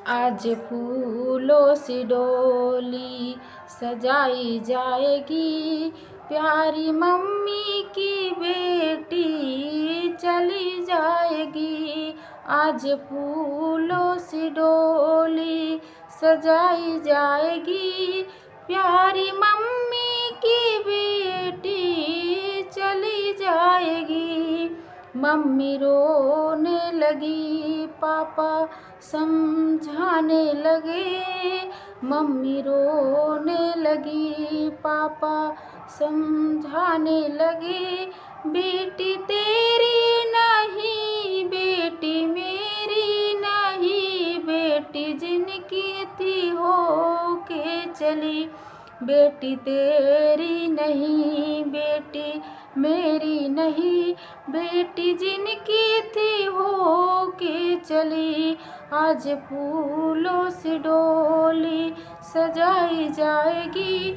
आज फूलों से डोली सजाई जाएगी, प्यारी मम्मी की बेटी चली जाएगी। आज फूलों से डोली सजाई जाएगी, प्यारी मम्मी की बेटी चली जाएगी। मम्मी रोने लगी, पापा समझाने लगे। मम्मी रोने लगी, पापा समझाने लगे। बेटी तेरी नहीं, बेटी मेरी नहीं, बेटी जिनकी थी हो के चली। बेटी तेरी नहीं, बेटी मेरी नहीं, बेटी जिनकी थी हो के चली। आज फूलों से डोली सजाई जाएगी,